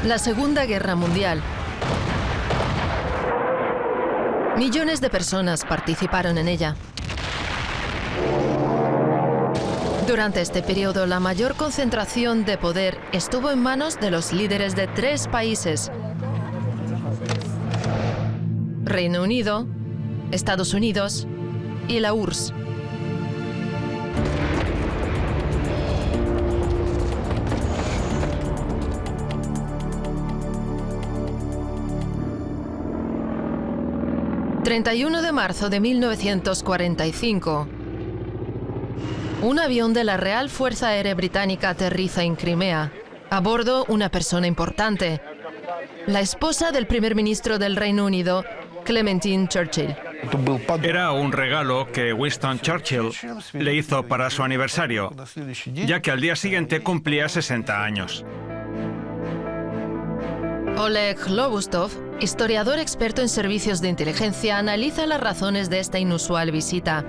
La Segunda Guerra Mundial. Millones de personas participaron en ella. Durante este periodo, la mayor concentración de poder estuvo en manos de los líderes de 3 países: Reino Unido, Estados Unidos y la URSS. ...31 de marzo de 1945... un avión de la Real Fuerza Aérea Británica aterriza en Crimea. A bordo, una persona importante: la esposa del primer ministro del Reino Unido, Clementine Churchill. Era un regalo que Winston Churchill le hizo para su aniversario, ya que al día siguiente cumplía 60 años. Oleg Lobustov, historiador experto en servicios de inteligencia, analiza las razones de esta inusual visita.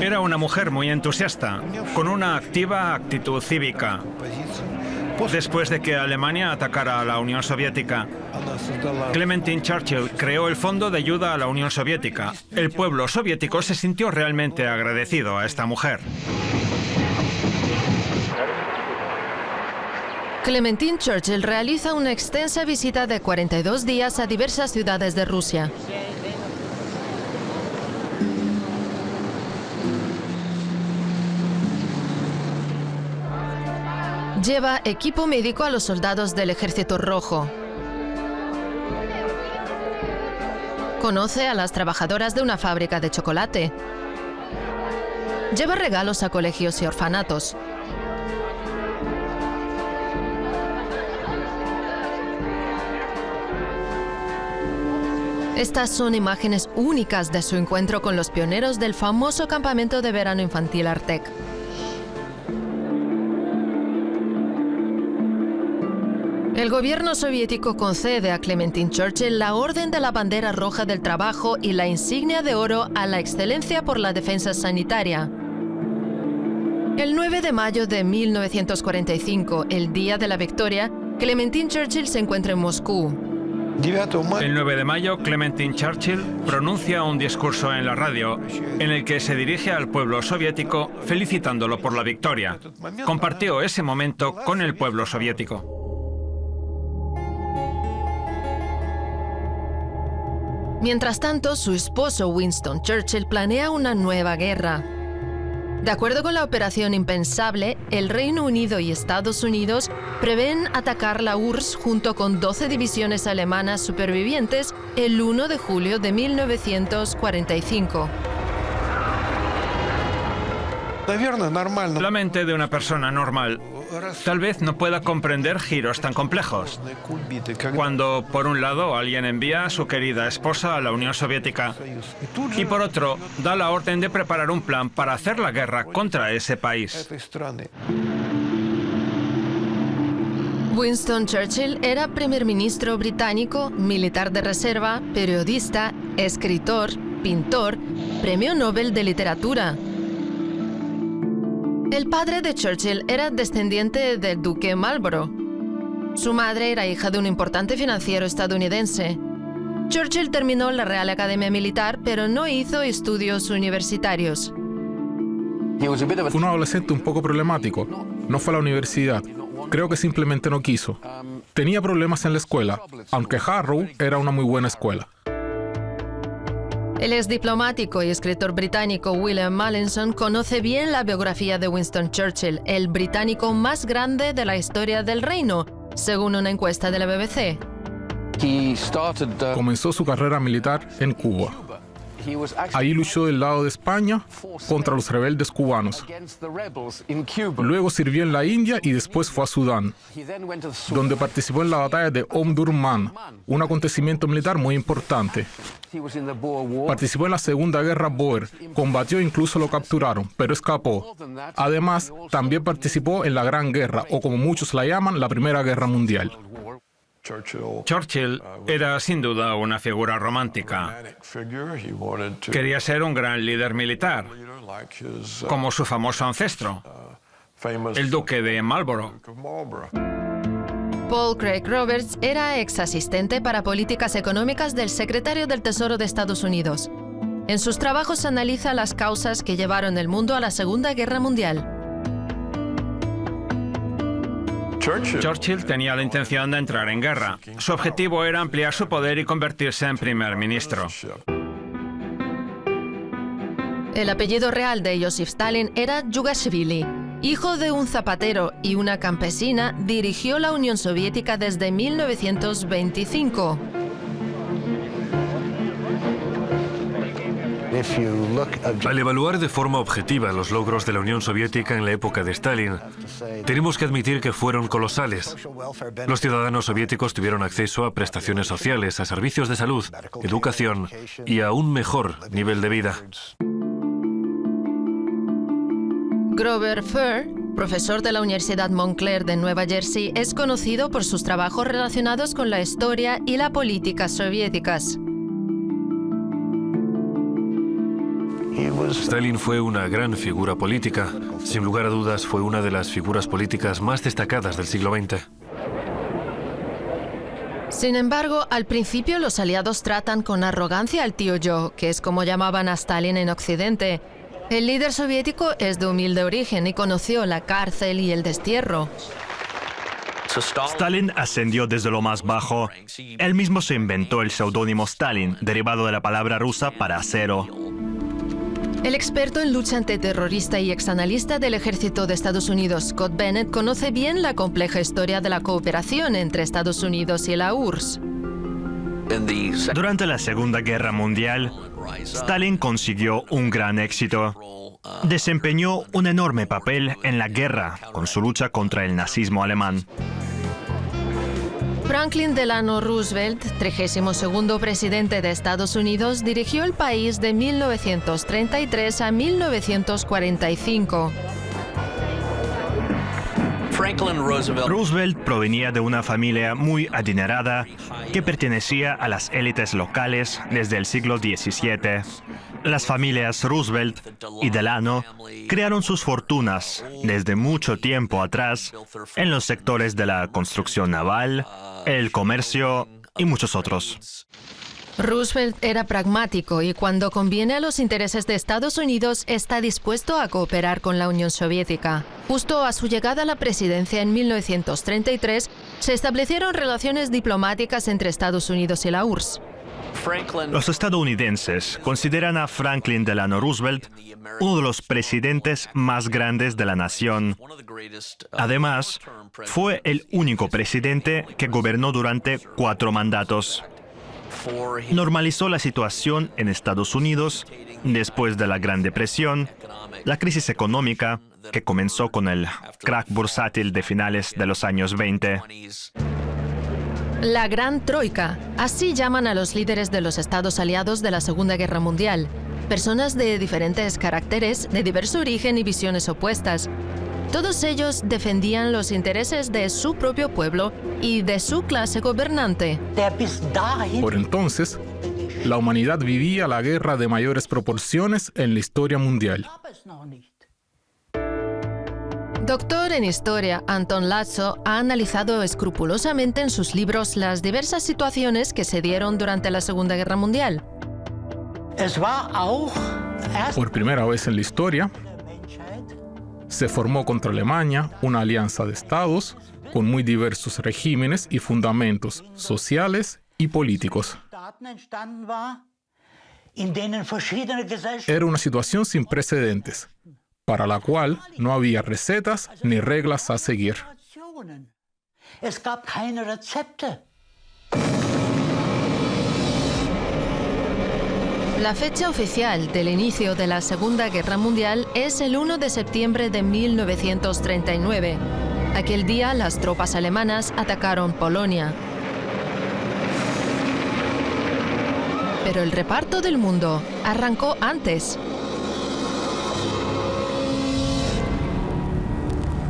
Era una mujer muy entusiasta, con una activa actitud cívica. Después de que Alemania atacara a la Unión Soviética, Clementine Churchill creó el Fondo de Ayuda a la Unión Soviética. El pueblo soviético se sintió realmente agradecido a esta mujer. Clementine Churchill realiza una extensa visita de 42 días a diversas ciudades de Rusia. Lleva equipo médico a los soldados del Ejército Rojo. Conoce a las trabajadoras de una fábrica de chocolate. Lleva regalos a colegios y orfanatos. Estas son imágenes únicas de su encuentro con los pioneros del famoso campamento de verano infantil Artek. El gobierno soviético concede a Clementine Churchill la Orden de la Bandera Roja del Trabajo y la insignia de oro a la excelencia por la defensa sanitaria. El 9 de mayo de 1945, el día de la victoria, Clementine Churchill se encuentra en Moscú. El 9 de mayo, Clementine Churchill pronuncia un discurso en la radio en el que se dirige al pueblo soviético felicitándolo por la victoria. Compartió ese momento con el pueblo soviético. Mientras tanto, su esposo Winston Churchill planea una nueva guerra. De acuerdo con la operación impensable, el Reino Unido y Estados Unidos prevén atacar la URSS junto con 12 divisiones alemanas supervivientes el 1 de julio de 1945. La mente de una persona normal tal vez no pueda comprender giros tan complejos. Cuando, por un lado, alguien envía a su querida esposa a la Unión Soviética y, por otro, da la orden de preparar un plan para hacer la guerra contra ese país. Winston Churchill era primer ministro británico, militar de reserva, periodista, escritor, pintor, premio Nobel de Literatura. El padre de Churchill era descendiente del duque Marlborough. Su madre era hija de un importante financiero estadounidense. Churchill terminó la Real Academia Militar, pero no hizo estudios universitarios. Fue un adolescente un poco problemático. No fue a la universidad. Creo que simplemente no quiso. Tenía problemas en la escuela, aunque Harrow era una muy buena escuela. El exdiplomático y escritor británico William Mallinson conoce bien la biografía de Winston Churchill, el británico más grande de la historia del reino, según una encuesta de la BBC. Comenzó su carrera militar en Cuba. Ahí luchó del lado de España contra los rebeldes cubanos. Luego sirvió en la India y después fue a Sudán, donde participó en la batalla de Omdurman, un acontecimiento militar muy importante. Participó en la Segunda Guerra Boer, combatió e incluso lo capturaron, pero escapó. Además, también participó en la Gran Guerra, o como muchos la llaman, la Primera Guerra Mundial. Churchill era sin duda una figura romántica. Quería ser un gran líder militar, como su famoso ancestro. el duque de Marlborough. Paul Craig Roberts era ex asistente para políticas económicas del secretario del Tesoro de Estados Unidos. En sus trabajos analiza las causas que llevaron el mundo a la Segunda Guerra Mundial. Churchill tenía la intención de entrar en guerra. Su objetivo era ampliar su poder y convertirse en primer ministro. El apellido real de Joseph Stalin era Yugashvili. Hijo de un zapatero y una campesina, dirigió la Unión Soviética desde 1925. Al evaluar de forma objetiva los logros de la Unión Soviética en la época de Stalin, tenemos que admitir que fueron colosales. Los ciudadanos soviéticos tuvieron acceso a prestaciones sociales, a servicios de salud, educación y a un mejor nivel de vida. Grover Furr, profesor de la Universidad Montclair de Nueva Jersey, es conocido por sus trabajos relacionados con la historia y la política soviéticas. Stalin fue una gran figura política. Sin lugar a dudas, fue una de las figuras políticas más destacadas del siglo XX. Sin embargo, al principio los aliados tratan con arrogancia al tío Joe, que es como llamaban a Stalin en Occidente. El líder soviético es de humilde origen y conoció la cárcel y el destierro. Stalin ascendió desde lo más bajo. Él mismo se inventó el seudónimo Stalin, derivado de la palabra rusa para acero. El experto en lucha antiterrorista y exanalista del ejército de Estados Unidos, Scott Bennett, conoce bien la compleja historia de la cooperación entre Estados Unidos y la URSS. Durante la Segunda Guerra Mundial, Stalin consiguió un gran éxito. Desempeñó un enorme papel en la guerra con su lucha contra el nazismo alemán. Franklin Delano Roosevelt, 32º presidente de Estados Unidos, dirigió el país de 1933 a 1945. Roosevelt provenía de una familia muy adinerada que pertenecía a las élites locales desde el siglo XVII. Las familias Roosevelt y Delano crearon sus fortunas desde mucho tiempo atrás en los sectores de la construcción naval, el comercio y muchos otros. Roosevelt era pragmático y cuando conviene a los intereses de Estados Unidos está dispuesto a cooperar con la Unión Soviética. Justo a su llegada a la presidencia en 1933, se establecieron relaciones diplomáticas entre Estados Unidos y la URSS. Los estadounidenses consideran a Franklin Delano Roosevelt uno de los presidentes más grandes de la nación. Además, fue el único presidente que gobernó durante 4 mandatos. Normalizó la situación en Estados Unidos después de la Gran Depresión, la crisis económica que comenzó con el crack bursátil de finales de los años 20. La Gran Troika, así llaman a los líderes de los estados aliados de la Segunda Guerra Mundial, personas de diferentes caracteres, de diverso origen y visiones opuestas. Todos ellos defendían los intereses de su propio pueblo y de su clase gobernante. Por entonces, la humanidad vivía la guerra de mayores proporciones en la historia mundial. Doctor en historia, Anton Lazo ha analizado escrupulosamente en sus libros las diversas situaciones que se dieron durante la Segunda Guerra Mundial. Por primera vez en la historia, se formó contra Alemania una alianza de estados con muy diversos regímenes y fundamentos sociales y políticos. Era una situación sin precedentes, para la cual no había recetas ni reglas a seguir. La fecha oficial del inicio de la Segunda Guerra Mundial es el 1 de septiembre de 1939. Aquel día las tropas alemanas atacaron Polonia. Pero el reparto del mundo arrancó antes.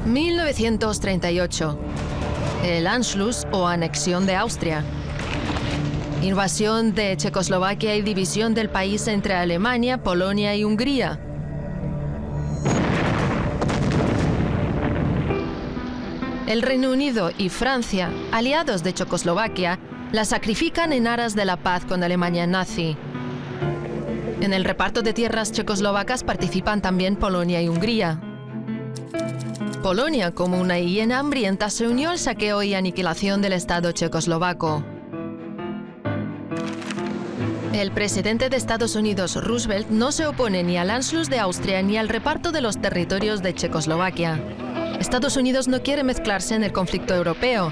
1938. El Anschluss o anexión de Austria. Invasión de Checoslovaquia y división del país entre Alemania, Polonia y Hungría. El Reino Unido y Francia, aliados de Checoslovaquia, la sacrifican en aras de la paz con Alemania nazi. En el reparto de tierras checoslovacas participan también Polonia y Hungría. Polonia, como una hiena hambrienta, se unió al saqueo y aniquilación del Estado checoslovaco. El presidente de Estados Unidos, Roosevelt, no se opone ni al Anschluss de Austria ni al reparto de los territorios de Checoslovaquia. Estados Unidos no quiere mezclarse en el conflicto europeo.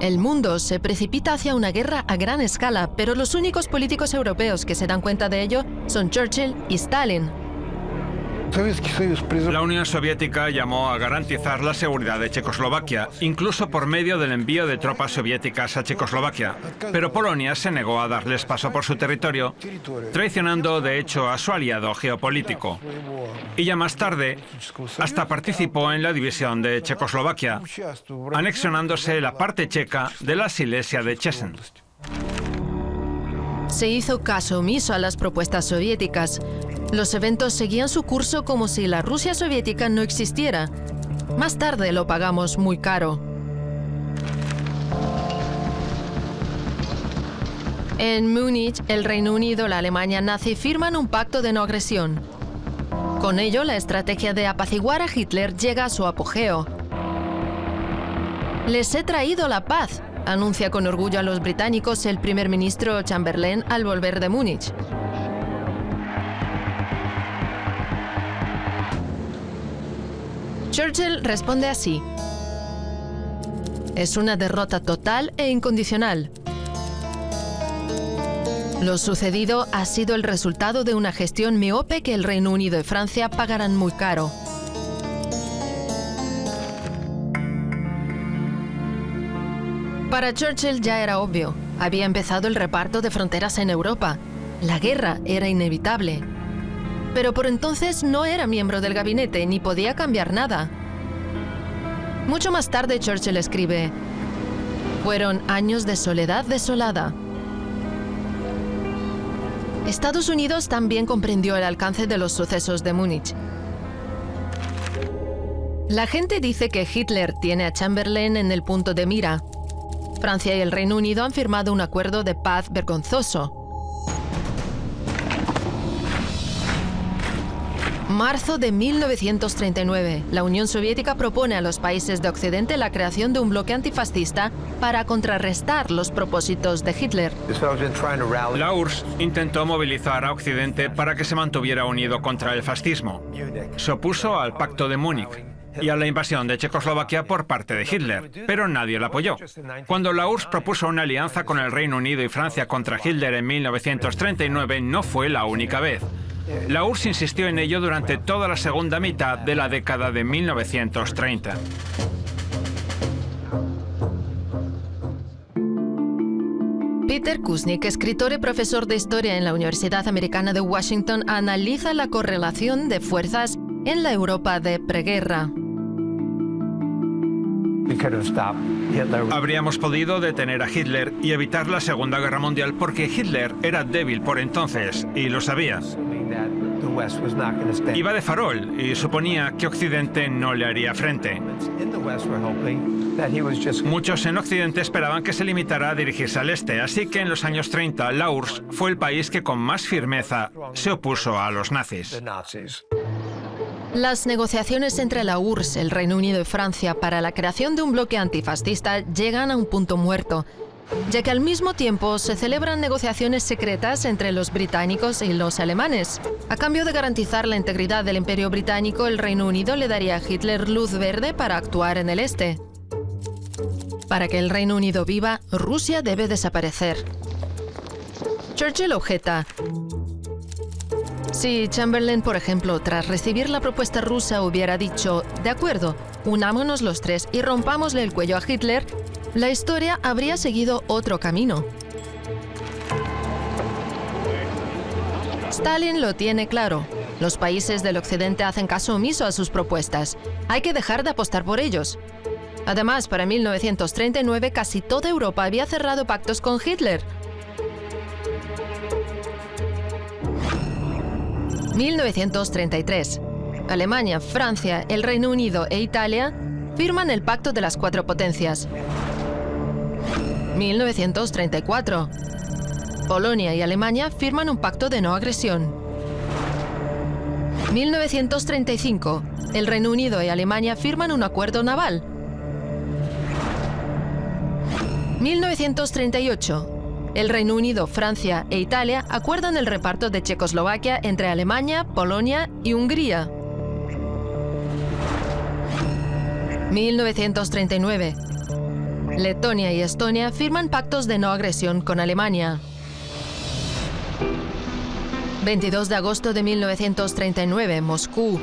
El mundo se precipita hacia una guerra a gran escala, pero los únicos políticos europeos que se dan cuenta de ello son Churchill y Stalin. La Unión Soviética llamó a garantizar la seguridad de Checoslovaquia, incluso por medio del envío de tropas soviéticas a Checoslovaquia. Pero Polonia se negó a darles paso por su territorio, traicionando de hecho a su aliado geopolítico. Y ya más tarde, hasta participó en la división de Checoslovaquia, anexionándose la parte checa de la Silesia de Chesen. Se hizo caso omiso a las propuestas soviéticas. Los eventos seguían su curso como si la Rusia soviética no existiera. Más tarde lo pagamos muy caro. En Múnich, el Reino Unido y la Alemania nazi firman un pacto de no agresión. Con ello, la estrategia de apaciguar a Hitler llega a su apogeo. «Les he traído la paz», anuncia con orgullo a los británicos el primer ministro Chamberlain al volver de Múnich. Churchill responde así: «Es una derrota total e incondicional. Lo sucedido ha sido el resultado de una gestión miope que el Reino Unido y Francia pagarán muy caro». Para Churchill ya era obvio. Había empezado el reparto de fronteras en Europa. La guerra era inevitable. Pero por entonces no era miembro del gabinete ni podía cambiar nada. Mucho más tarde Churchill escribe: «Fueron años de soledad desolada». Estados Unidos también comprendió el alcance de los sucesos de Múnich. La gente dice que Hitler tiene a Chamberlain en el punto de mira. Francia y el Reino Unido han firmado un acuerdo de paz vergonzoso. Marzo de 1939, la Unión Soviética propone a los países de Occidente la creación de un bloque antifascista para contrarrestar los propósitos de Hitler. La URSS intentó movilizar a Occidente para que se mantuviera unido contra el fascismo. Se opuso al Pacto de Múnich y a la invasión de Checoslovaquia por parte de Hitler, pero nadie la apoyó. Cuando la URSS propuso una alianza con el Reino Unido y Francia contra Hitler en 1939, no fue la única vez. La URSS insistió en ello durante toda la segunda mitad de la década de 1930. Peter Kuznick, escritor y profesor de historia en la Universidad Americana de Washington, analiza la correlación de fuerzas en la Europa de preguerra. Habríamos podido detener a Hitler y evitar la Segunda Guerra Mundial porque Hitler era débil por entonces y lo sabía. Iba de farol y suponía que Occidente no le haría frente. Muchos en Occidente esperaban que se limitara a dirigirse al este, así que en los años 30 la URSS fue el país que con más firmeza se opuso a los nazis. Las negociaciones entre la URSS, el Reino Unido y Francia para la creación de un bloque antifascista llegan a un punto muerto, ya que al mismo tiempo se celebran negociaciones secretas entre los británicos y los alemanes. A cambio de garantizar la integridad del Imperio Británico, el Reino Unido le daría a Hitler luz verde para actuar en el este. Para que el Reino Unido viva, Rusia debe desaparecer. Churchill objeta: si Chamberlain, por ejemplo, tras recibir la propuesta rusa hubiera dicho «De acuerdo, unámonos los tres y rompámosle el cuello a Hitler», la historia habría seguido otro camino. Stalin lo tiene claro. Los países del Occidente hacen caso omiso a sus propuestas. Hay que dejar de apostar por ellos. Además, para 1939 casi toda Europa había cerrado pactos con Hitler. 1933. Alemania, Francia, el Reino Unido e Italia firman el Pacto de las Cuatro Potencias. 1934. Polonia y Alemania firman un pacto de no agresión. 1935. El Reino Unido y Alemania firman un acuerdo naval. 1938. El Reino Unido, Francia e Italia acuerdan el reparto de Checoslovaquia entre Alemania, Polonia y Hungría. 1939. Letonia y Estonia firman pactos de no agresión con Alemania. 22 de agosto de 1939, Moscú.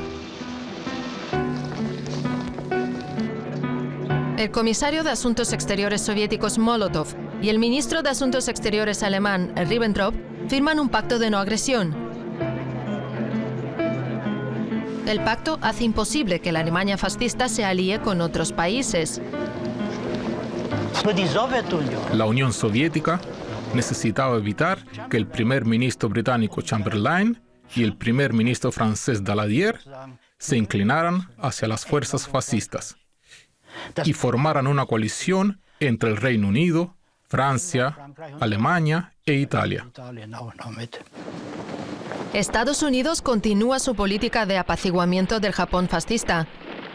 El comisario de Asuntos Exteriores soviéticos Molotov y el ministro de Asuntos Exteriores alemán Ribbentrop firman un pacto de no agresión. El pacto hace imposible que la Alemania fascista se alíe con otros países. La Unión Soviética necesitaba evitar que el primer ministro británico Chamberlain y el primer ministro francés Daladier se inclinaran hacia las fuerzas fascistas y formaran una coalición entre el Reino Unido, Francia, Alemania e Italia. Estados Unidos continúa su política de apaciguamiento del Japón fascista.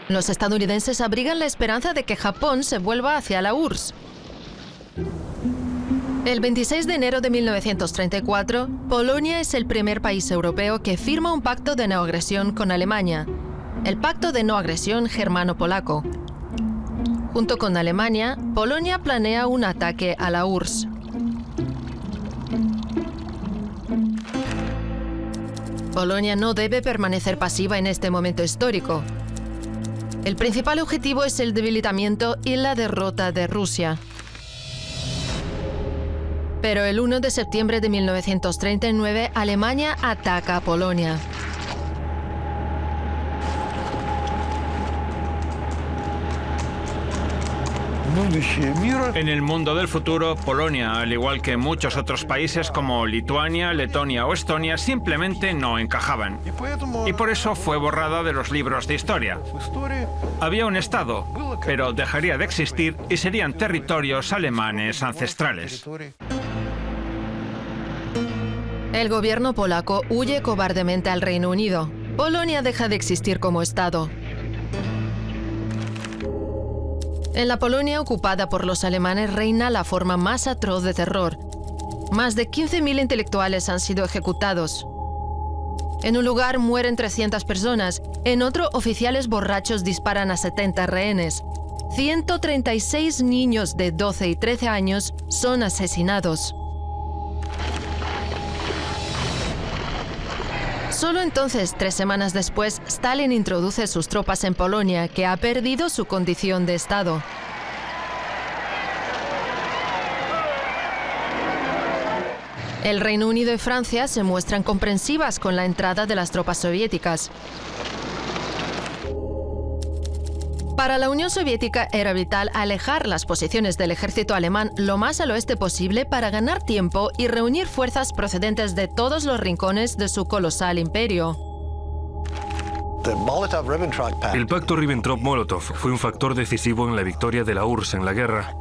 Los estadounidenses abrigan la esperanza de que Japón se vuelva hacia la URSS. El 26 de enero de 1934, Polonia es el primer país europeo que firma un pacto de no agresión con Alemania, el Pacto de No Agresión Germano-Polaco. Junto con Alemania, Polonia planea un ataque a la URSS. Polonia no debe permanecer pasiva en este momento histórico. El principal objetivo es el debilitamiento y la derrota de Rusia. Pero el 1 de septiembre de 1939, Alemania ataca a Polonia. En el mundo del futuro, Polonia, al igual que muchos otros países como Lituania, Letonia o Estonia, simplemente no encajaban. Y por eso fue borrada de los libros de historia. Había un Estado, pero dejaría de existir y serían territorios alemanes ancestrales. El gobierno polaco huye cobardemente al Reino Unido. Polonia deja de existir como Estado. En la Polonia ocupada por los alemanes reina la forma más atroz de terror. Más de 15.000 intelectuales han sido ejecutados. En un lugar mueren 300 personas, en otro oficiales borrachos disparan a 70 rehenes. 136 niños de 12 y 13 años son asesinados. Solo entonces, 3 semanas después, Stalin introduce sus tropas en Polonia, que ha perdido su condición de Estado. El Reino Unido y Francia se muestran comprensivas con la entrada de las tropas soviéticas. Para la Unión Soviética era vital alejar las posiciones del ejército alemán lo más al oeste posible para ganar tiempo y reunir fuerzas procedentes de todos los rincones de su colosal imperio. El pacto Ribbentrop-Molotov fue un factor decisivo en la victoria de la URSS en la guerra.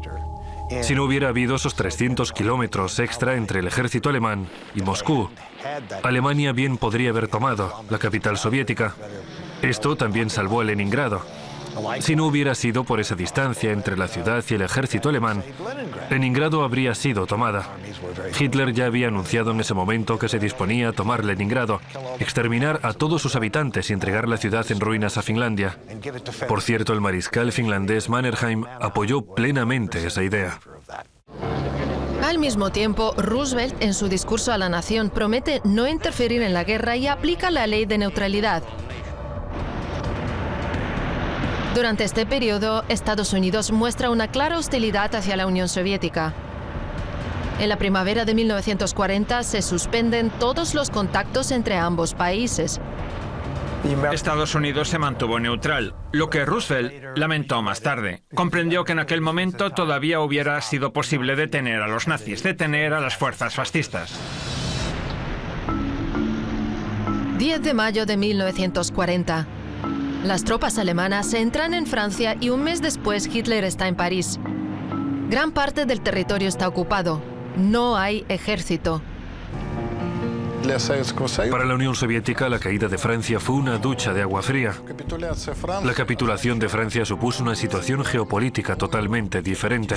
Si no hubiera habido esos 300 kilómetros extra entre el ejército alemán y Moscú, Alemania bien podría haber tomado la capital soviética. Esto también salvó a Leningrado. Si no hubiera sido por esa distancia entre la ciudad y el ejército alemán, Leningrado habría sido tomada. Hitler ya había anunciado en ese momento que se disponía a tomar Leningrado, exterminar a todos sus habitantes y entregar la ciudad en ruinas a Finlandia. Por cierto, el mariscal finlandés Mannerheim apoyó plenamente esa idea. Al mismo tiempo, Roosevelt, en su discurso a la nación, promete no interferir en la guerra y aplica la ley de neutralidad. Durante este periodo, Estados Unidos muestra una clara hostilidad hacia la Unión Soviética. En la primavera de 1940 se suspenden todos los contactos entre ambos países. Estados Unidos se mantuvo neutral, lo que Roosevelt lamentó más tarde. Comprendió que en aquel momento todavía hubiera sido posible detener a los nazis, detener a las fuerzas fascistas. 10 de mayo de 1940. Las tropas alemanas entran en Francia y un mes después Hitler está en París. Gran parte del territorio está ocupado. No hay ejército. Para la Unión Soviética, la caída de Francia fue una ducha de agua fría. La capitulación de Francia supuso una situación geopolítica totalmente diferente.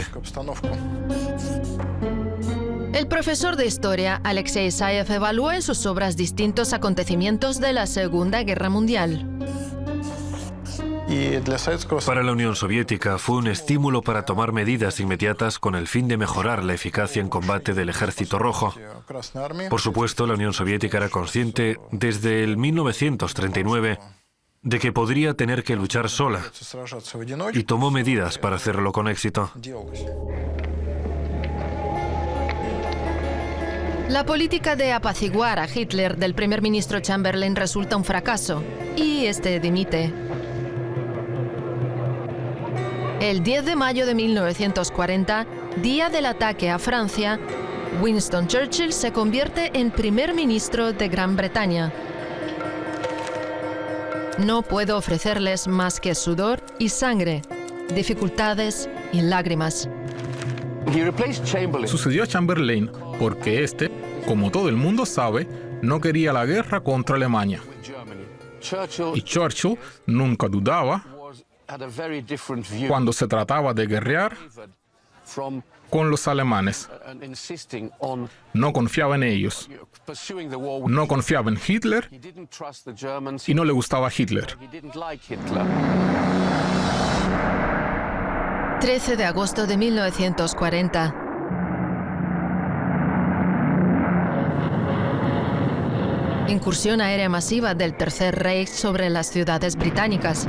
El profesor de historia, Alexei Isaev, evalúa en sus obras distintos acontecimientos de la Segunda Guerra Mundial. Para la Unión Soviética fue un estímulo para tomar medidas inmediatas con el fin de mejorar la eficacia en combate del Ejército Rojo. Por supuesto, la Unión Soviética era consciente desde el 1939 de que podría tener que luchar sola y tomó medidas para hacerlo con éxito. La política de apaciguar a Hitler del primer ministro Chamberlain resulta un fracaso y este dimite. El 10 de mayo de 1940, día del ataque a Francia, Winston Churchill se convierte en primer ministro de Gran Bretaña. No puedo ofrecerles más que sudor y sangre, dificultades y lágrimas. Sucedió a Chamberlain porque este, como todo el mundo sabe, no quería la guerra contra Alemania. Y Churchill nunca dudaba cuando se trataba de guerrear con los alemanes. No confiaba en ellos. No confiaba en Hitler y no le gustaba Hitler. 13 de agosto de 1940. Incursión aérea masiva del Tercer Reich sobre las ciudades británicas.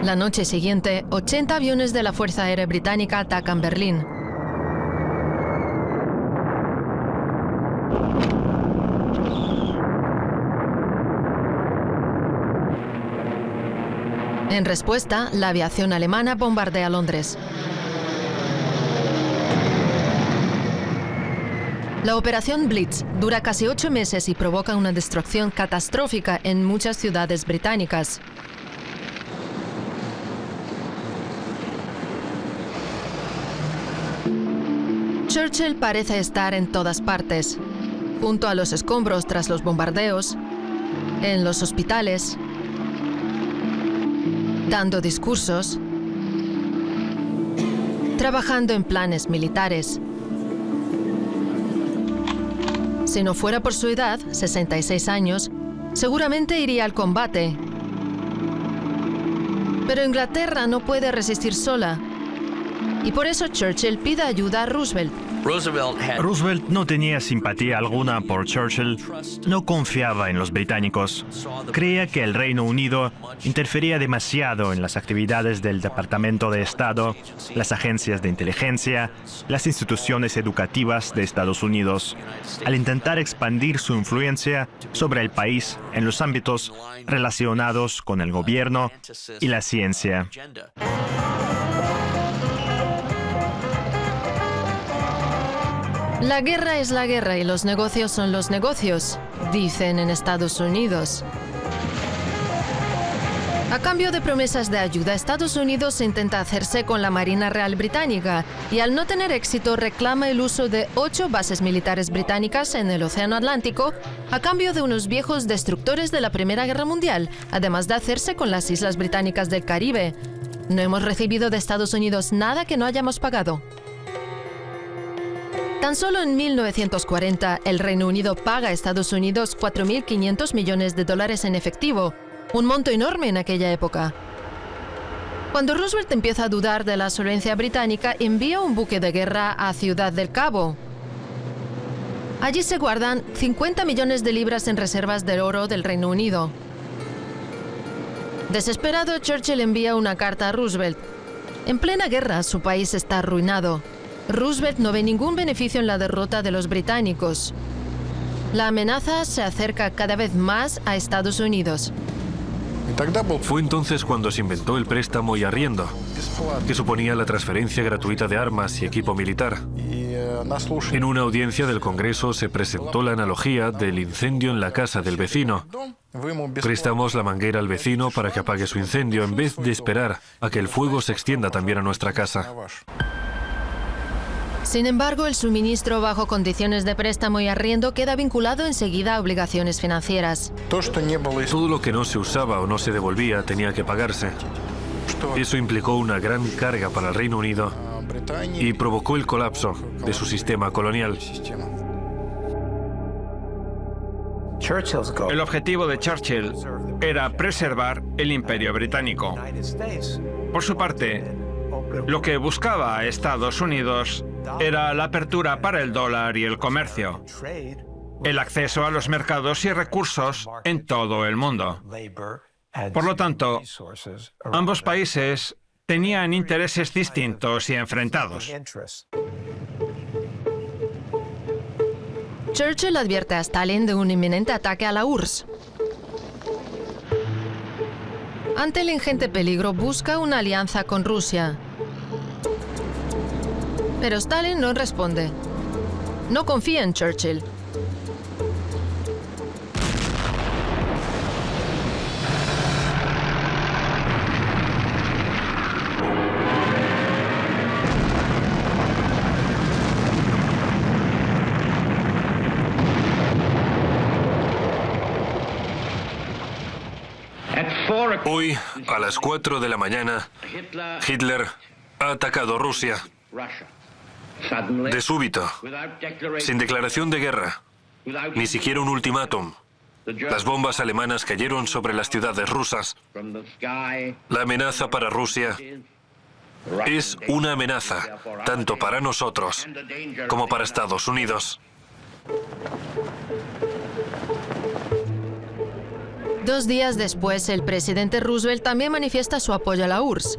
La noche siguiente, 80 aviones de la Fuerza Aérea Británica atacan Berlín. En respuesta, la aviación alemana bombardea Londres. La operación Blitz dura casi 8 meses y provoca una destrucción catastrófica en muchas ciudades británicas. Churchill parece estar en todas partes, junto a los escombros tras los bombardeos, en los hospitales, dando discursos, trabajando en planes militares. Si no fuera por su edad, 66 años, seguramente iría al combate. Pero Inglaterra no puede resistir sola. Y por eso Churchill pide ayuda a Roosevelt. Roosevelt no tenía simpatía alguna por Churchill, no confiaba en los británicos. Creía que el Reino Unido interfería demasiado en las actividades del Departamento de Estado, las agencias de inteligencia, las instituciones educativas de Estados Unidos, al intentar expandir su influencia sobre el país en los ámbitos relacionados con el gobierno y la ciencia. La guerra es la guerra y los negocios son los negocios, dicen en Estados Unidos. A cambio de promesas de ayuda, Estados Unidos intenta hacerse con la Marina Real Británica y al no tener éxito reclama el uso de 8 bases militares británicas en el Océano Atlántico a cambio de unos viejos destructores de la Primera Guerra Mundial, además de hacerse con las islas británicas del Caribe. No hemos recibido de Estados Unidos nada que no hayamos pagado. Tan solo en 1940, el Reino Unido paga a Estados Unidos $4.500 millones en efectivo, un monto enorme en aquella época. Cuando Roosevelt empieza a dudar de la solvencia británica, envía un buque de guerra a Ciudad del Cabo. Allí se guardan 50 millones de libras en reservas de oro del Reino Unido. Desesperado, Churchill envía una carta a Roosevelt. En plena guerra, su país está arruinado. Roosevelt no ve ningún beneficio en la derrota de los británicos. La amenaza se acerca cada vez más a Estados Unidos. Fue entonces cuando se inventó el préstamo y arriendo, que suponía la transferencia gratuita de armas y equipo militar. En una audiencia del Congreso se presentó la analogía del incendio en la casa del vecino. Prestamos la manguera al vecino para que apague su incendio en vez de esperar a que el fuego se extienda también a nuestra casa. Sin embargo, el suministro bajo condiciones de préstamo y arriendo queda vinculado enseguida a obligaciones financieras. Todo lo que no se usaba o no se devolvía tenía que pagarse. Eso implicó una gran carga para el Reino Unido y provocó el colapso de su sistema colonial. El objetivo de Churchill era preservar el Imperio Británico. Por su parte, lo que buscaba Estados Unidos era la apertura para el dólar y el comercio, el acceso a los mercados y recursos en todo el mundo. Por lo tanto, ambos países tenían intereses distintos y enfrentados. Churchill advierte a Stalin de un inminente ataque a la URSS. Ante el ingente peligro, busca una alianza con Rusia. Pero Stalin no responde. No confía en Churchill. Hoy, a las 4 de la mañana, Hitler ha atacado Rusia. De súbito, sin declaración de guerra, ni siquiera un ultimátum. Las bombas alemanas cayeron sobre las ciudades rusas. La amenaza para Rusia es una amenaza, tanto para nosotros como para Estados Unidos. 2 días después, el presidente Roosevelt también manifiesta su apoyo a la URSS.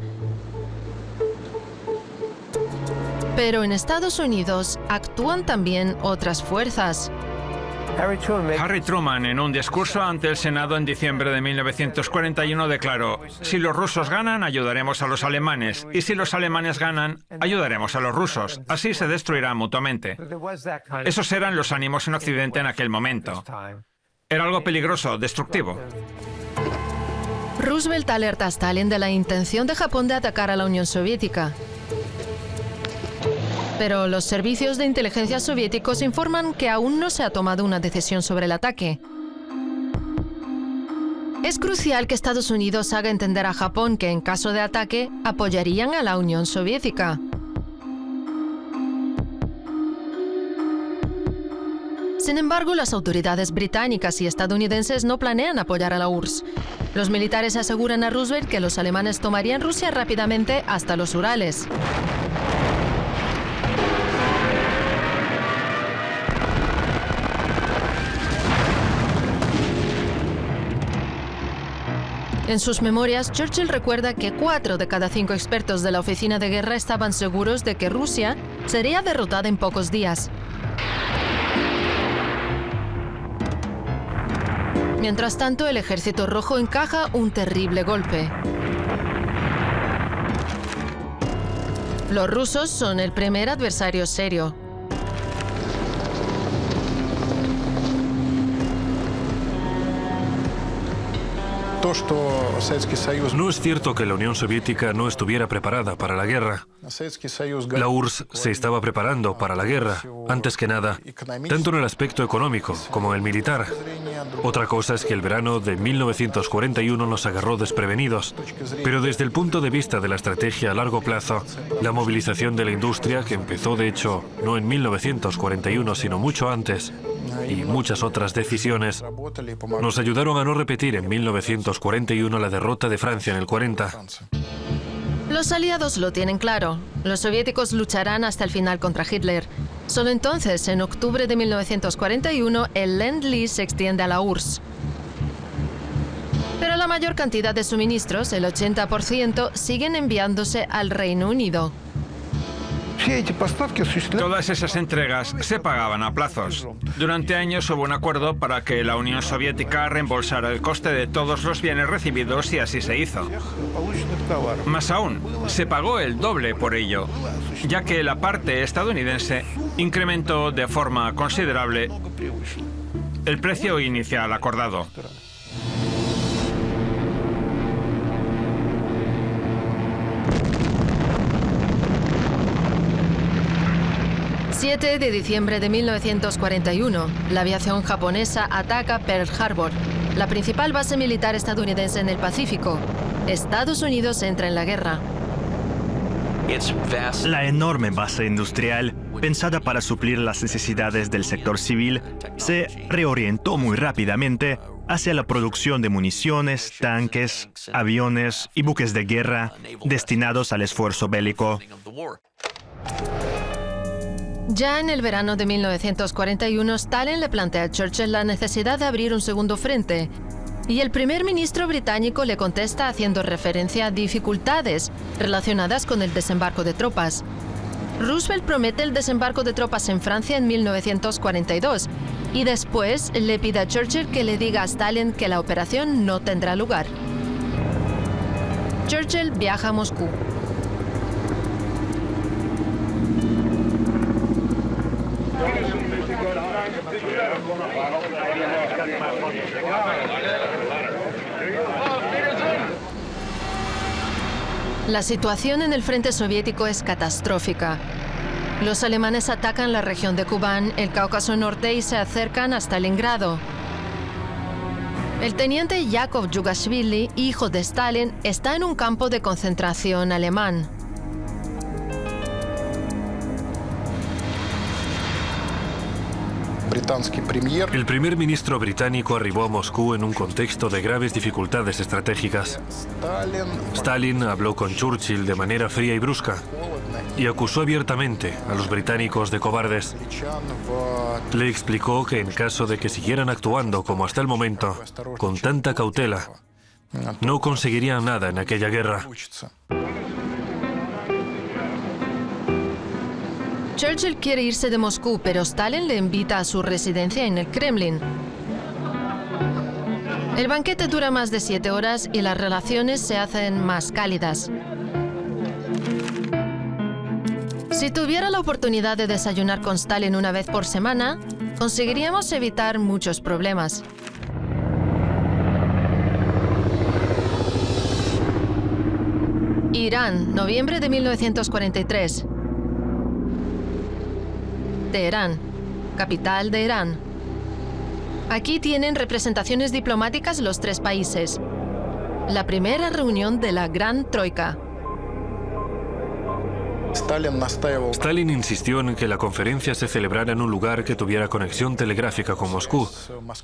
Pero en Estados Unidos actúan también otras fuerzas. Harry Truman, en un discurso ante el Senado en diciembre de 1941, declaró: si los rusos ganan, ayudaremos a los alemanes, y si los alemanes ganan, ayudaremos a los rusos. Así se destruirán mutuamente. Esos eran los ánimos en Occidente en aquel momento. Era algo peligroso, destructivo. Roosevelt alerta a Stalin de la intención de Japón de atacar a la Unión Soviética. Pero los servicios de inteligencia soviéticos informan que aún no se ha tomado una decisión sobre el ataque. Es crucial que Estados Unidos haga entender a Japón que en caso de ataque apoyarían a la Unión Soviética. Sin embargo, las autoridades británicas y estadounidenses no planean apoyar a la URSS. Los militares aseguran a Roosevelt que los alemanes tomarían Rusia rápidamente hasta los Urales. En sus memorias, Churchill recuerda que 4 de cada 5 expertos de la oficina de guerra estaban seguros de que Rusia sería derrotada en pocos días. Mientras tanto, el Ejército Rojo encaja un terrible golpe. Los rusos son el primer adversario serio. No es cierto que la Unión Soviética no estuviera preparada para la guerra. La URSS se estaba preparando para la guerra, antes que nada, tanto en el aspecto económico como en el militar. Otra cosa es que el verano de 1941 nos agarró desprevenidos, pero desde el punto de vista de la estrategia a largo plazo, la movilización de la industria, que empezó de hecho no en 1941 sino mucho antes, y muchas otras decisiones, nos ayudaron a no repetir en 1941 la derrota de Francia en el 40. Los aliados lo tienen claro. Los soviéticos lucharán hasta el final contra Hitler. Solo entonces, en octubre de 1941, el Lend-Lease se extiende a la URSS. Pero la mayor cantidad de suministros, el 80%, siguen enviándose al Reino Unido. Todas esas entregas se pagaban a plazos. Durante años hubo un acuerdo para que la Unión Soviética reembolsara el coste de todos los bienes recibidos y así se hizo. Más aún, se pagó el doble por ello, ya que la parte estadounidense incrementó de forma considerable el precio inicial acordado. 7 de diciembre de 1941, la aviación japonesa ataca Pearl Harbor, la principal base militar estadounidense en el Pacífico. Estados Unidos entra en la guerra. La enorme base industrial, pensada para suplir las necesidades del sector civil, se reorientó muy rápidamente hacia la producción de municiones, tanques, aviones y buques de guerra destinados al esfuerzo bélico. Ya en el verano de 1941, Stalin le plantea a Churchill la necesidad de abrir un segundo frente, y el primer ministro británico le contesta haciendo referencia a dificultades relacionadas con el desembarco de tropas. Roosevelt promete el desembarco de tropas en Francia en 1942, y después le pide a Churchill que le diga a Stalin que la operación no tendrá lugar. Churchill viaja a Moscú. La situación en el frente soviético es catastrófica. Los alemanes atacan la región de Kubán, el Cáucaso Norte y se acercan a Stalingrado. El teniente Yakov Yugashvili, hijo de Stalin, está en un campo de concentración alemán. El primer ministro británico arribó a Moscú en un contexto de graves dificultades estratégicas. Stalin habló con Churchill de manera fría y brusca y acusó abiertamente a los británicos de cobardes. Le explicó que en caso de que siguieran actuando como hasta el momento, con tanta cautela, no conseguirían nada en aquella guerra. Churchill quiere irse de Moscú, pero Stalin le invita a su residencia en el Kremlin. El banquete dura más de 7 horas y las relaciones se hacen más cálidas. Si tuviera la oportunidad de desayunar con Stalin una vez por semana, conseguiríamos evitar muchos problemas. Irán, noviembre de 1943. Teherán, capital de Irán. Aquí tienen representaciones diplomáticas los 3 países. La primera reunión de la Gran Troika. Stalin insistió en que la conferencia se celebrara en un lugar que tuviera conexión telegráfica con Moscú,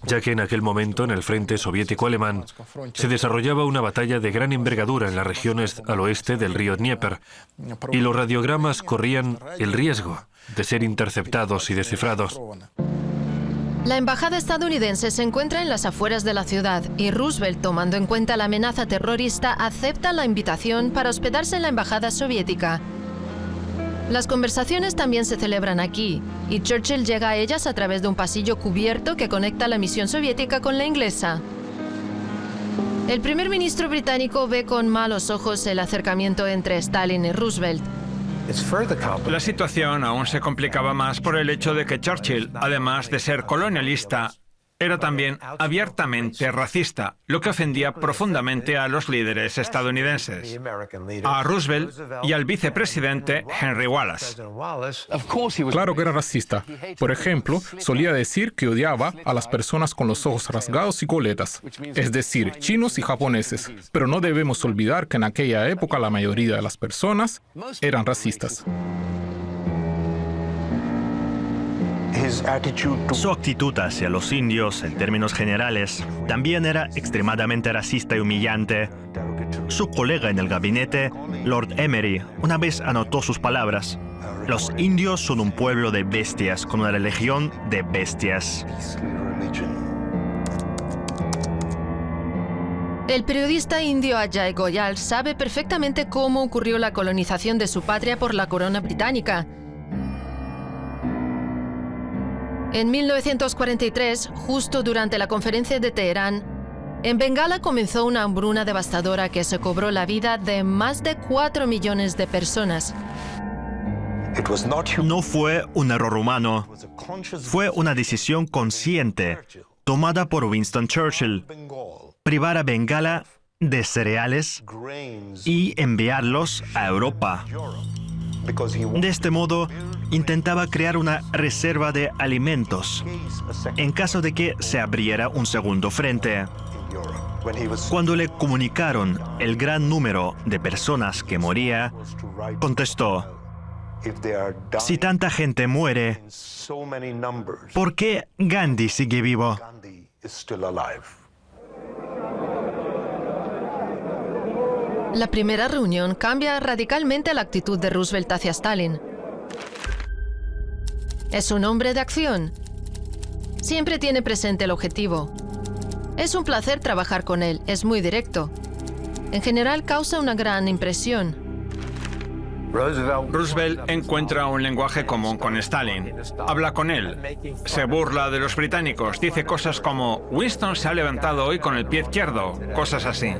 ya que en aquel momento en el frente soviético-alemán se desarrollaba una batalla de gran envergadura en las regiones al oeste del río Dnieper, y los radiogramas corrían el riesgo de ser interceptados y descifrados. La embajada estadounidense se encuentra en las afueras de la ciudad y Roosevelt, tomando en cuenta la amenaza terrorista, acepta la invitación para hospedarse en la embajada soviética. Las conversaciones también se celebran aquí, y Churchill llega a ellas a través de un pasillo cubierto que conecta la misión soviética con la inglesa. El primer ministro británico ve con malos ojos el acercamiento entre Stalin y Roosevelt. La situación aún se complicaba más por el hecho de que Churchill, además de ser colonialista, era también abiertamente racista, lo que ofendía profundamente a los líderes estadounidenses, a Roosevelt y al vicepresidente Henry Wallace. Claro que era racista. Por ejemplo, solía decir que odiaba a las personas con los ojos rasgados y coletas, es decir, chinos y japoneses. Pero no debemos olvidar que en aquella época la mayoría de las personas eran racistas. Su actitud hacia los indios, en términos generales, también era extremadamente racista y humillante. Su colega en el gabinete, Lord Emery, una vez anotó sus palabras: "Los indios son un pueblo de bestias, con una religión de bestias". El periodista indio Ajay Goyal sabe perfectamente cómo ocurrió la colonización de su patria por la corona británica. En 1943, justo durante la conferencia de Teherán, en Bengala comenzó una hambruna devastadora que se cobró la vida de más de 4 millones de personas. No fue un error humano, fue una decisión consciente tomada por Winston Churchill, privar a Bengala de cereales y enviarlos a Europa. De este modo, intentaba crear una reserva de alimentos en caso de que se abriera un segundo frente. Cuando le comunicaron el gran número de personas que moría, contestó: si tanta gente muere, ¿por qué Gandhi sigue vivo? La primera reunión cambia radicalmente la actitud de Roosevelt hacia Stalin. Es un hombre de acción. Siempre tiene presente el objetivo. Es un placer trabajar con él, es muy directo. En general causa una gran impresión. Roosevelt encuentra un lenguaje común con Stalin. Habla con él. Se burla de los británicos. Dice cosas como: Winston se ha levantado hoy con el pie izquierdo. Cosas así.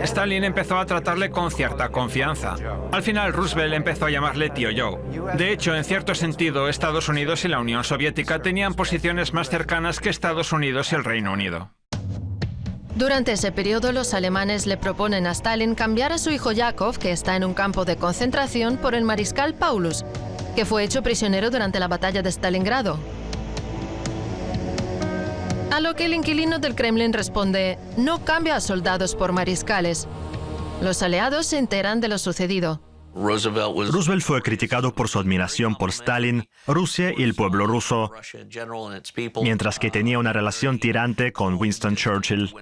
Stalin empezó a tratarle con cierta confianza. Al final, Roosevelt empezó a llamarle Tío Joe. De hecho, en cierto sentido, Estados Unidos y la Unión Soviética tenían posiciones más cercanas que Estados Unidos y el Reino Unido. Durante ese periodo, los alemanes le proponen a Stalin cambiar a su hijo Yakov, que está en un campo de concentración, por el mariscal Paulus, que fue hecho prisionero durante la batalla de Stalingrado. A lo que el inquilino del Kremlin responde: no cambia a soldados por mariscales. Los aliados se enteran de lo sucedido. Roosevelt fue criticado por su admiración por Stalin, Rusia y el pueblo ruso, mientras que tenía una relación tirante con Winston Churchill.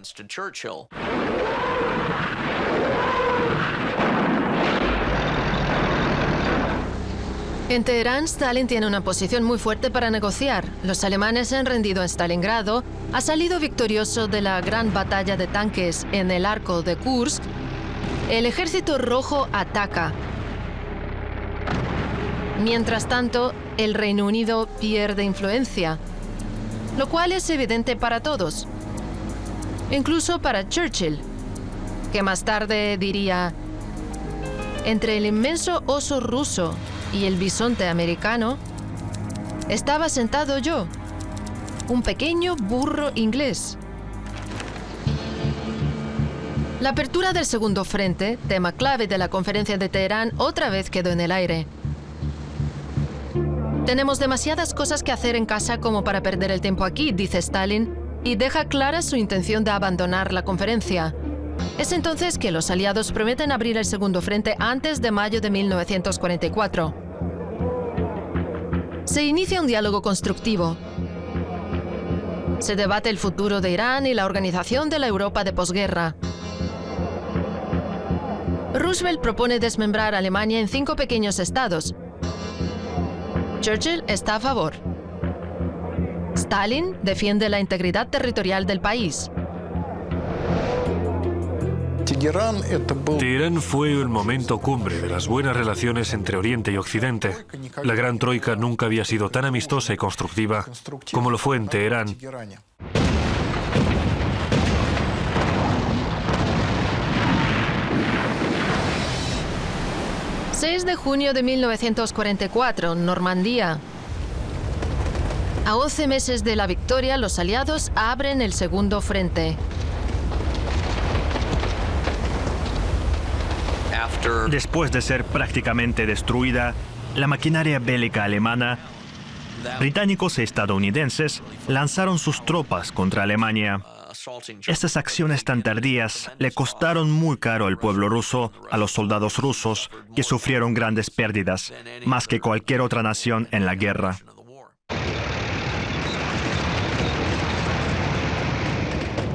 En Teherán, Stalin tiene una posición muy fuerte para negociar. Los alemanes se han rendido en Stalingrado, ha salido victorioso de la gran batalla de tanques en el arco de Kursk. El ejército rojo ataca. Mientras tanto, el Reino Unido pierde influencia, lo cual es evidente para todos, incluso para Churchill, que más tarde diría: entre el inmenso oso ruso y el bisonte americano, estaba sentado yo, un pequeño burro inglés. La apertura del segundo frente, tema clave de la conferencia de Teherán, otra vez quedó en el aire. Tenemos demasiadas cosas que hacer en casa como para perder el tiempo aquí, dice Stalin, y deja clara su intención de abandonar la conferencia. Es entonces que los aliados prometen abrir el segundo frente antes de mayo de 1944. Se inicia un diálogo constructivo. Se debate el futuro de Irán y la organización de la Europa de posguerra. Roosevelt propone desmembrar a Alemania en 5 pequeños estados. Churchill está a favor. Stalin defiende la integridad territorial del país. Teherán fue un momento cumbre de las buenas relaciones entre Oriente y Occidente. La Gran Troika nunca había sido tan amistosa y constructiva como lo fue en Teherán. 6 de junio de 1944, Normandía. A 11 meses de la victoria, los aliados abren el segundo frente. Después de ser prácticamente destruida, la maquinaria bélica alemana, británicos y estadounidenses lanzaron sus tropas contra Alemania. Estas acciones tan tardías le costaron muy caro al pueblo ruso, a los soldados rusos, que sufrieron grandes pérdidas, más que cualquier otra nación en la guerra.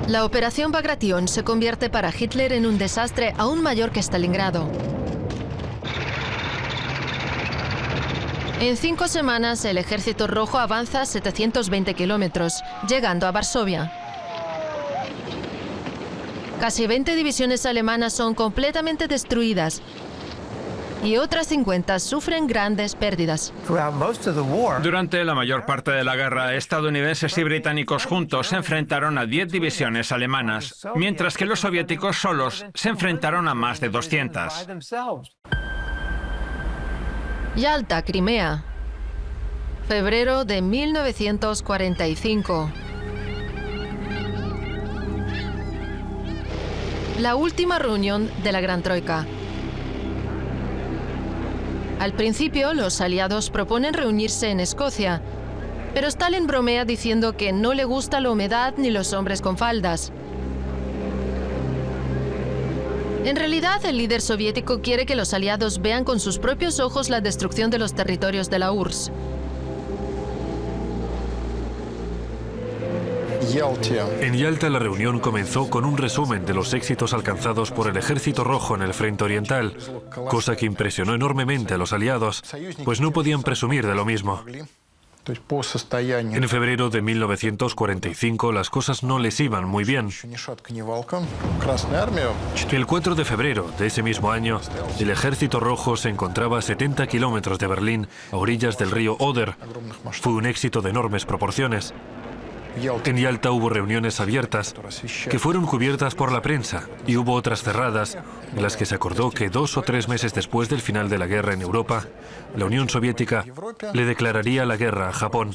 La operación Bagration se convierte para Hitler en un desastre aún mayor que Stalingrado. En 5 semanas, el Ejército Rojo avanza 720 kilómetros, llegando a Varsovia. Casi 20 divisiones alemanas son completamente destruidas y otras 50 sufren grandes pérdidas. Durante la mayor parte de la guerra, estadounidenses y británicos juntos se enfrentaron a 10 divisiones alemanas, mientras que los soviéticos solos se enfrentaron a más de 200. Yalta, Crimea. Febrero de 1945. La última reunión de la Gran Troika. Al principio, los aliados proponen reunirse en Escocia, pero Stalin bromea diciendo que no le gusta la humedad ni los hombres con faldas. En realidad, el líder soviético quiere que los aliados vean con sus propios ojos la destrucción de los territorios de la URSS. En Yalta la reunión comenzó con un resumen de los éxitos alcanzados por el Ejército Rojo en el frente oriental, cosa que impresionó enormemente a los aliados, pues no podían presumir de lo mismo. En febrero de 1945 las cosas no les iban muy bien. El 4 de febrero de ese mismo año, el Ejército Rojo se encontraba a 70 kilómetros de Berlín, a orillas del río Oder. Fue un éxito de enormes proporciones. En Yalta hubo reuniones abiertas que fueron cubiertas por la prensa y hubo otras cerradas en las que se acordó que 2 o 3 meses después del final de la guerra en Europa, la Unión Soviética le declararía la guerra a Japón.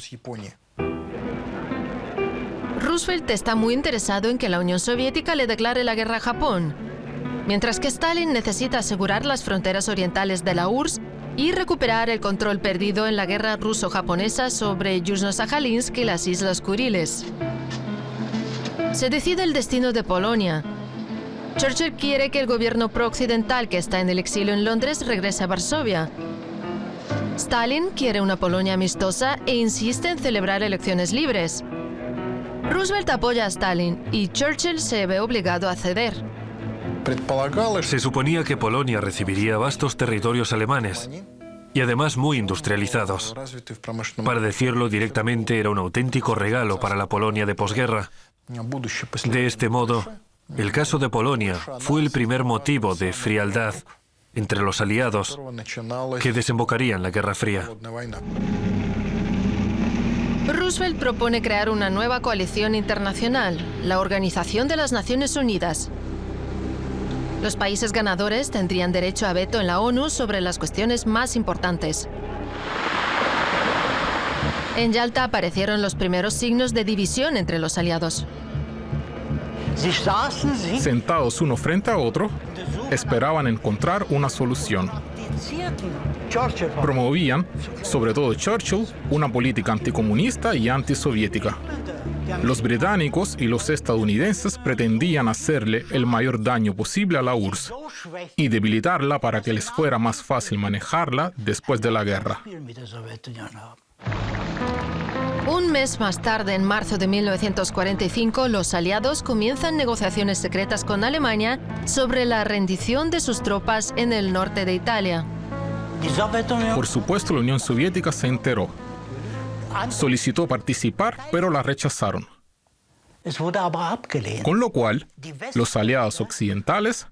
Roosevelt está muy interesado en que la Unión Soviética le declare la guerra a Japón, mientras que Stalin necesita asegurar las fronteras orientales de la URSS y recuperar el control perdido en la guerra ruso-japonesa sobre Yuzhno-Sajalinsk y las Islas Kuriles. Se decide el destino de Polonia. Churchill quiere que el gobierno pro-occidental que está en el exilio en Londres regrese a Varsovia. Stalin quiere una Polonia amistosa e insiste en celebrar elecciones libres. Roosevelt apoya a Stalin y Churchill se ve obligado a ceder. Se suponía que Polonia recibiría vastos territorios alemanes y además muy industrializados. Para decirlo directamente, era un auténtico regalo para la Polonia de posguerra. De este modo, el caso de Polonia fue el primer motivo de frialdad entre los aliados que desembocaría en la Guerra Fría. Roosevelt propone crear una nueva coalición internacional, la Organización de las Naciones Unidas. Los países ganadores tendrían derecho a veto en la ONU sobre las cuestiones más importantes. En Yalta aparecieron los primeros signos de división entre los aliados. Sentados uno frente a otro, esperaban encontrar una solución. Promovían, sobre todo Churchill, una política anticomunista y antisoviética. Los británicos y los estadounidenses pretendían hacerle el mayor daño posible a la URSS y debilitarla para que les fuera más fácil manejarla después de la guerra. Un mes más tarde, en marzo de 1945, los aliados comienzan negociaciones secretas con Alemania sobre la rendición de sus tropas en el norte de Italia. Por supuesto, la Unión Soviética se enteró. Solicitó participar, pero la rechazaron. Con lo cual, los aliados occidentales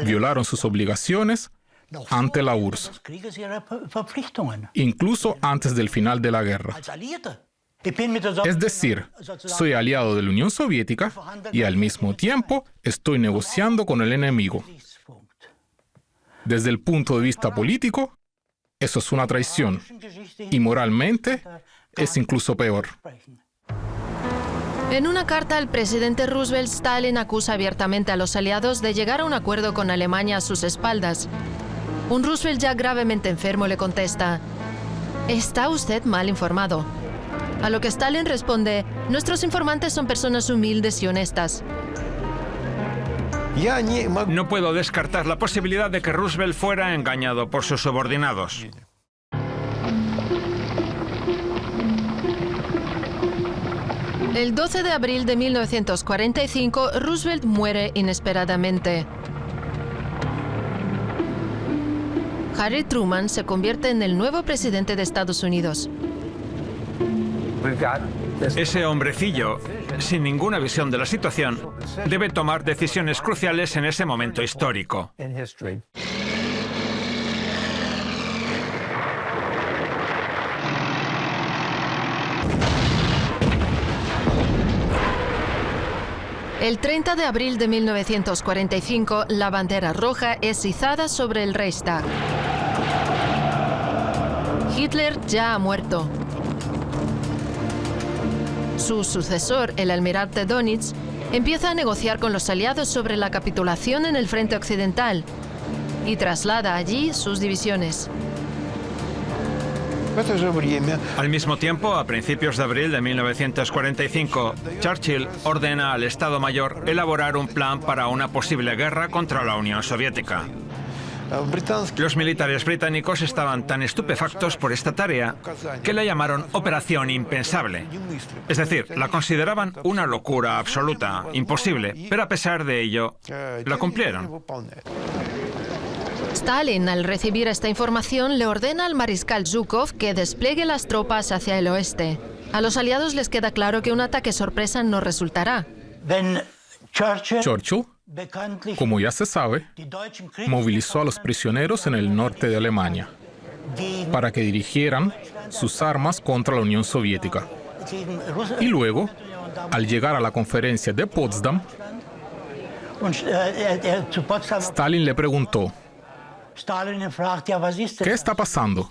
violaron sus obligaciones ante la URSS, incluso antes del final de la guerra. Es decir, soy aliado de la Unión Soviética y al mismo tiempo estoy negociando con el enemigo. Desde el punto de vista político, eso es una traición, y moralmente es incluso peor. En una carta al presidente Roosevelt, Stalin acusa abiertamente a los aliados de llegar a un acuerdo con Alemania a sus espaldas. Un Roosevelt ya gravemente enfermo le contesta: «Está usted mal informado». A lo que Stalin responde: «Nuestros informantes son personas humildes y honestas». No puedo descartar la posibilidad de que Roosevelt fuera engañado por sus subordinados. El 12 de abril de 1945, Roosevelt muere inesperadamente. Harry Truman se convierte en el nuevo presidente de Estados Unidos. Ese hombrecillo, sin ninguna visión de la situación, debe tomar decisiones cruciales en ese momento histórico. El 30 de abril de 1945, la bandera roja es izada sobre el Reichstag. Hitler ya ha muerto. Su sucesor, el almirante Dönitz, empieza a negociar con los aliados sobre la capitulación en el frente occidental y traslada allí sus divisiones. Al mismo tiempo, a principios de abril de 1945, Churchill ordena al Estado Mayor elaborar un plan para una posible guerra contra la Unión Soviética. Los militares británicos estaban tan estupefactos por esta tarea que la llamaron Operación Impensable. Es decir, la consideraban una locura absoluta, imposible, pero a pesar de ello, la cumplieron. Stalin, al recibir esta información, le ordena al mariscal Zhukov que despliegue las tropas hacia el oeste. A los aliados les queda claro que un ataque sorpresa no resultará. Churchill, como ya se sabe, movilizó a los prisioneros en el norte de Alemania para que dirigieran sus armas contra la Unión Soviética. Y luego, al llegar a la conferencia de Potsdam, Stalin le preguntó: ¿qué está pasando?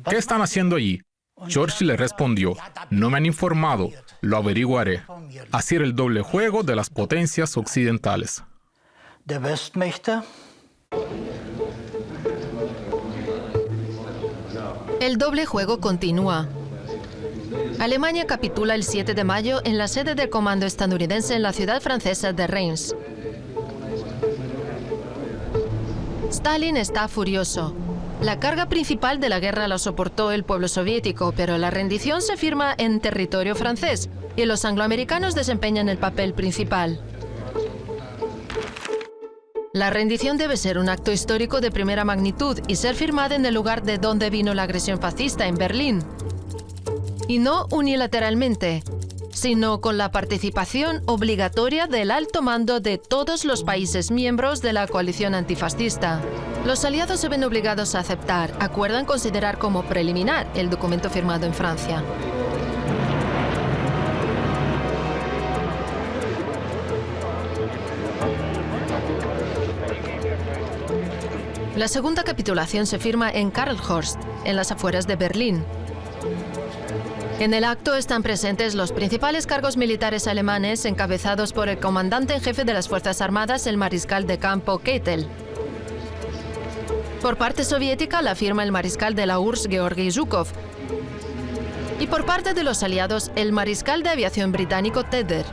¿Qué están haciendo allí? Churchill le respondió: no me han informado, lo averiguaré. Así era el doble juego de las potencias occidentales. El doble juego continúa. Alemania capitula el 7 de mayo en la sede del comando estadounidense en la ciudad francesa de Reims. Stalin está furioso. La carga principal de la guerra la soportó el pueblo soviético, pero la rendición se firma en territorio francés y los angloamericanos desempeñan el papel principal. La rendición debe ser un acto histórico de primera magnitud y ser firmada en el lugar de donde vino la agresión fascista, en Berlín. Y no unilateralmente, sino con la participación obligatoria del alto mando de todos los países miembros de la coalición antifascista. Los aliados se ven obligados a aceptar, acuerdan considerar como preliminar el documento firmado en Francia. La segunda capitulación se firma en Karlshorst, en las afueras de Berlín. En el acto están presentes los principales cargos militares alemanes encabezados por el comandante en jefe de las Fuerzas Armadas, el mariscal de campo Keitel. Por parte soviética la firma el mariscal de la URSS, Georgi Zhukov. Y por parte de los aliados, el mariscal de aviación británico, Tedder.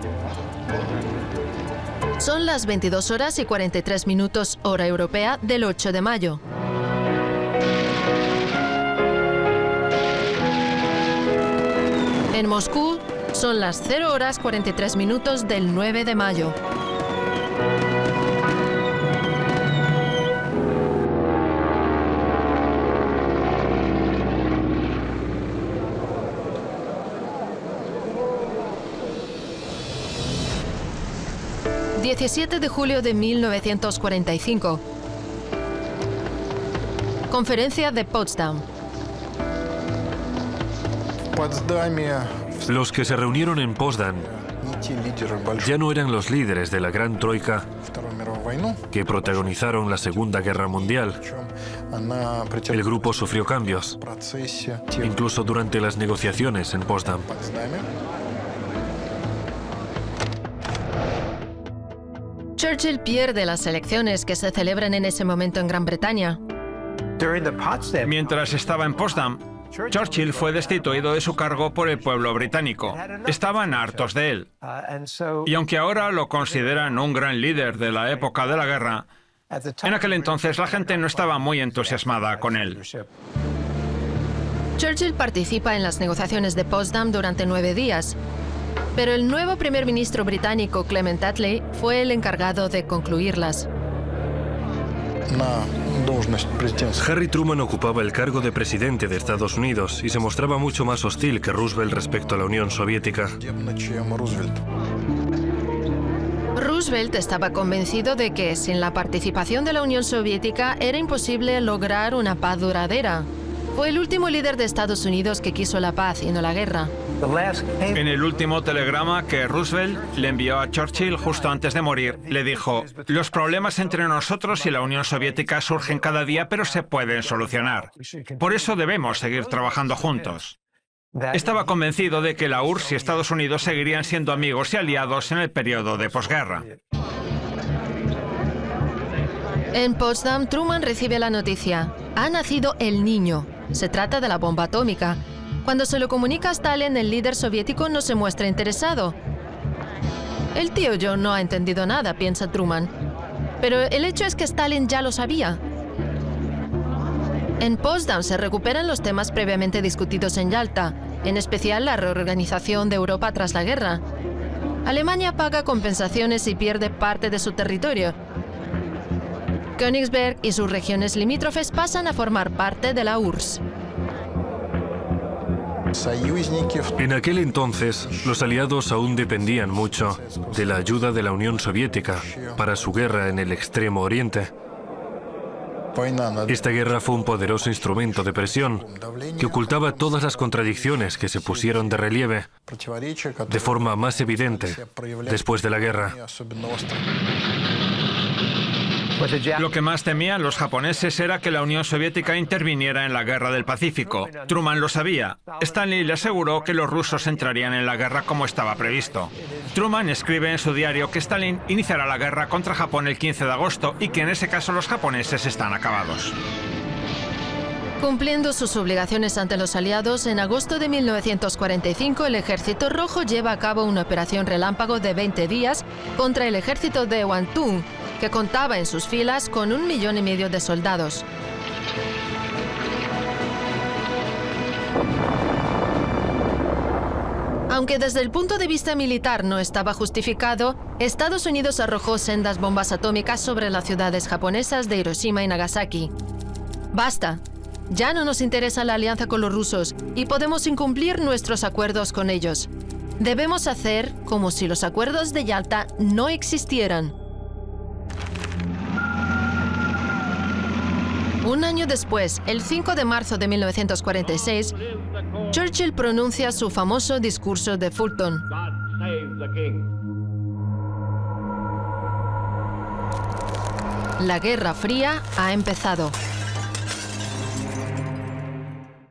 Son las 22 horas y 43 minutos, hora europea, del 8 de mayo. En Moscú son las 0 horas 43 minutos del 9 de mayo. ...17 de julio de 1945... Conferencia de Potsdam. Los que se reunieron en Potsdam ya no eran los líderes de la gran troika que protagonizaron la Segunda Guerra Mundial. El grupo sufrió cambios, incluso durante las negociaciones en Potsdam. Churchill pierde las elecciones que se celebran en ese momento en Gran Bretaña. Mientras estaba en Potsdam, Churchill fue destituido de su cargo por el pueblo británico. Estaban hartos de él. Y aunque ahora lo consideran un gran líder de la época de la guerra, en aquel entonces la gente no estaba muy entusiasmada con él. Churchill participa en las negociaciones de Potsdam durante 9 días, pero el nuevo primer ministro británico, Clement Attlee, fue el encargado de concluirlas. Harry Truman ocupaba el cargo de presidente de Estados Unidos y se mostraba mucho más hostil que Roosevelt respecto a la Unión Soviética. Roosevelt estaba convencido de que sin la participación de la Unión Soviética era imposible lograr una paz duradera. Fue el último líder de Estados Unidos que quiso la paz y no la guerra. En el último telegrama que Roosevelt le envió a Churchill justo antes de morir, le dijo: los problemas entre nosotros y la Unión Soviética surgen cada día, pero se pueden solucionar. Por eso debemos seguir trabajando juntos. Estaba convencido de que la URSS y Estados Unidos seguirían siendo amigos y aliados en el periodo de posguerra. En Potsdam, Truman recibe la noticia: ha nacido el niño. Se trata de la bomba atómica. Cuando se lo comunica a Stalin, el líder soviético no se muestra interesado. El tío John no ha entendido nada, piensa Truman. Pero el hecho es que Stalin ya lo sabía. En Potsdam se recuperan los temas previamente discutidos en Yalta, en especial la reorganización de Europa tras la guerra. Alemania paga compensaciones y pierde parte de su territorio. Königsberg y sus regiones limítrofes pasan a formar parte de la URSS. En aquel entonces, los aliados aún dependían mucho de la ayuda de la Unión Soviética para su guerra en el Extremo Oriente. Esta guerra fue un poderoso instrumento de presión que ocultaba todas las contradicciones que se pusieron de relieve de forma más evidente después de la guerra. Lo que más temían los japoneses era que la Unión Soviética interviniera en la guerra del Pacífico. Truman lo sabía. Stanley le aseguró que los rusos entrarían en la guerra como estaba previsto. Truman escribe en su diario que Stalin iniciará la guerra contra Japón el 15 de agosto y que en ese caso los japoneses están acabados. Cumpliendo sus obligaciones ante los aliados, en agosto de 1945 el Ejército Rojo lleva a cabo una operación relámpago de 20 días contra el ejército de Kwantung, que contaba en sus filas con 1,5 millones de soldados. Aunque desde el punto de vista militar no estaba justificado, Estados Unidos arrojó sendas bombas atómicas sobre las ciudades japonesas de Hiroshima y Nagasaki. ¡Basta! Ya no nos interesa la alianza con los rusos y podemos incumplir nuestros acuerdos con ellos. Debemos hacer como si los acuerdos de Yalta no existieran. Un año después, el 5 de marzo de 1946, Churchill pronuncia su famoso discurso de Fulton. La Guerra Fría ha empezado.